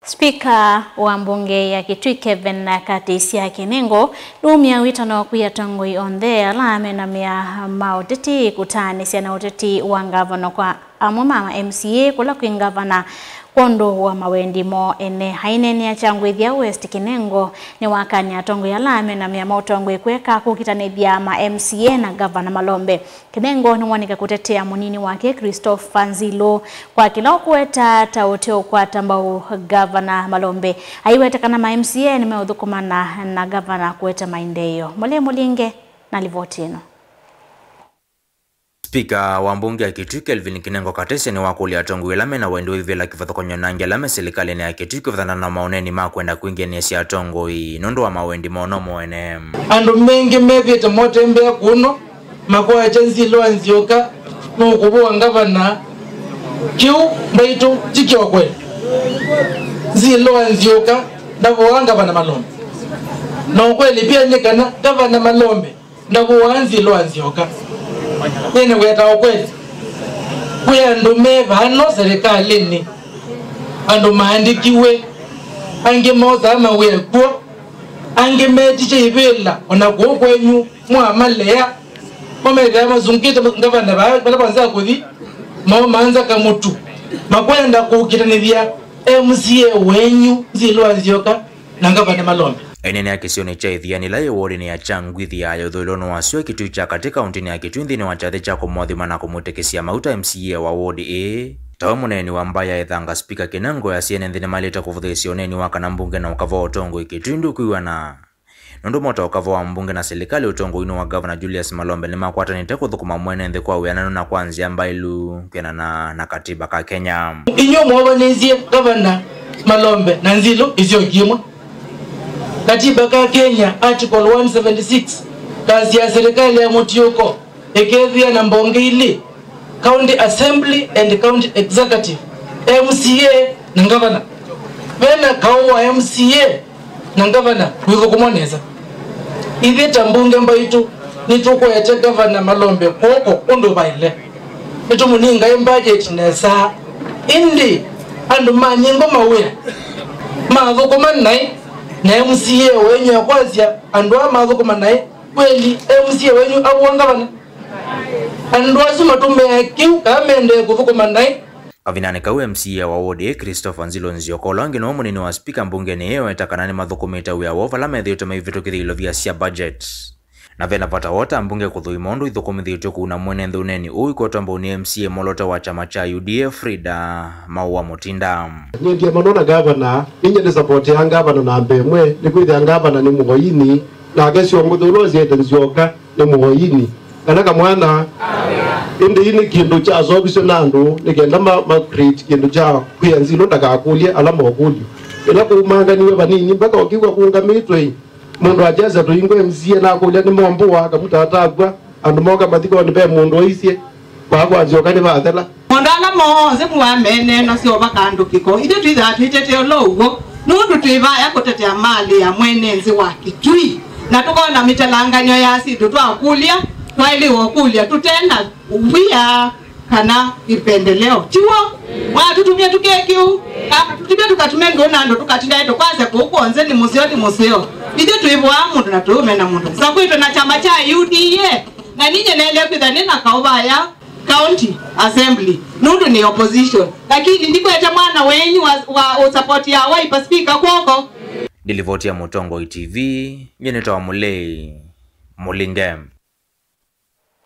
Spika wa mbunge ya Kitui Kevin Katisia Kinengo lumia witano kuya tongoi onde alame na mia mauteti kutani siana uteti wa ngavana kwa amuma MCA kula kuingavana kondo wa mawendimo ene haineni ya changwithia West Kinengo ni wakani ya tongo ya lame na mia mautongo kweka kukitanithia ma MCA na gavana Malombe. Kinengo ni wanika kutetea munini wake Christopher Nzilo kwa kila kuweta taoteo kwa tambao gavana Malombe. Aiweta kana ma MCA ni meudhukumana na gavana kuweta maindeyo. Mole Mulinge na livotino. Spika wa mbunge ya Kitui Kelvin Kinengo Katisia ni wakulia tongo ilame na wendo hivi la kifatho konyo nangi alame serikali ni ya Kitui kufadhana na maoneni makwenda kuingia ni ya tongo hii nondo wa mawendi maonomo ene ando mengi mevita motembe ya kuno makuwa ya Nzilo Nzioka nukubu wa ngavana kiu mbaitu chiki wa kweli Nzilo Nzioka ndabu wa ngavana Malombe na ukweli pia nikana gavana Malombe ndabu wa Nzilo Nzioka yene weta ukweli kuya ndume vano serikali ni ando maandikiwe ange moza ama wekuo ange metiche ibela onakuo kwenyu muamalea komega mazungita ngavana balabanza kuthi maanza kamutu makwenda kukitanithia MCA wenyu Nzilo Nzioka na ngavana Malombe. Enene ya kisioni cha ithiani la yewori ni ya changwithi ya yodholono wasio Kitui cha katika untini ya Kitui nthini wa chathe cha kumwathima na kumutekesia mauta MCA wa Ward A. Tawa muneni wa mbaya ithanga Spika Kinengo ya siene nthini maleta kufuthisia uneni wa kana mbunge na ukava utongo Kitui ndukuiwa na nundu mota ukava wa mbunge na serikali utongo ino wa Governor Julius Malombe ni makwatanite kuthukuma mwene nthi kwa wianano na kwanzia mbailu kena na katiba ka Kenya. Inyo mwabanezie Governor Malombe na Nzilo isio kimwa katiba ka Kenya article 176 kazi ya serikali ya mutioko ekethia na mbonge ili county assembly and county executive MCA na governor bena kawa MCA na governor withukumoneza ithita mbunge mbaitu nituko yete governor Malombe koko undu baile nitumuninga budget nesa indi andu manyingo mawia mathukumanai na MCA wenyu ya kwazia andu amathukuma nae kweli MCA wenyu abuanga bana andu asuma tume kiu kamende kuthukuma nae avinane kau MCA wa Ward A Christopher Nzilo Nzioka longi no munini wa spika mbunge ni yeo etakana ni mathukumita wia wofa la methioto maivitu kithilo via sia budget na vena pata wota mbunge kuthui mondo ithukumithitio kuna mwene nthuneni ui kotombo ni MCA molota wa chama cha UDA Frida Maua Mutinda ni ndia manona gavana inye ni support ya gavana na mbemwe ni kwithia gavana ni muhoini na agesio muthulozi ete Nzioka ni muhoini kana kamwana indi ini kindu cha zobisho nandu nikenda ma create kindu cha kuya Nzilo ndakakulie alama okulio ila kumanganiwe banini mpaka okigwa kuungamitwe mundu ajaza tuingwe MCA na kulia ni mombo akamutatagwa andu moka mathiko ni be mundu oisie kwa Nzioka ni bathela mondala mo ze muamene no sio bakandu kiko ide twitha twitete olowo nundu twivaya kutetea mali ya mwenenzi wa Kitui na tukona mitalanganyo ya sidu twakulia twaili wokulia tutenda uwia kana ipendeleo chiwo tutumia tukekiu kama tutumia tukatumia ngona ndo tukatinda ndo kwanza kuonze ni museo ide tuivo amundu na tuume na mundu sakwito na chama cha UDA na ninye naelewa kwithanina kaubaya county assembly nundu ni opposition lakini ndiko eta mwana wenyu wa support ya Wiper speaker kwoko Dilivotia Mutongo TV yeneta wa Mulei Mulingem.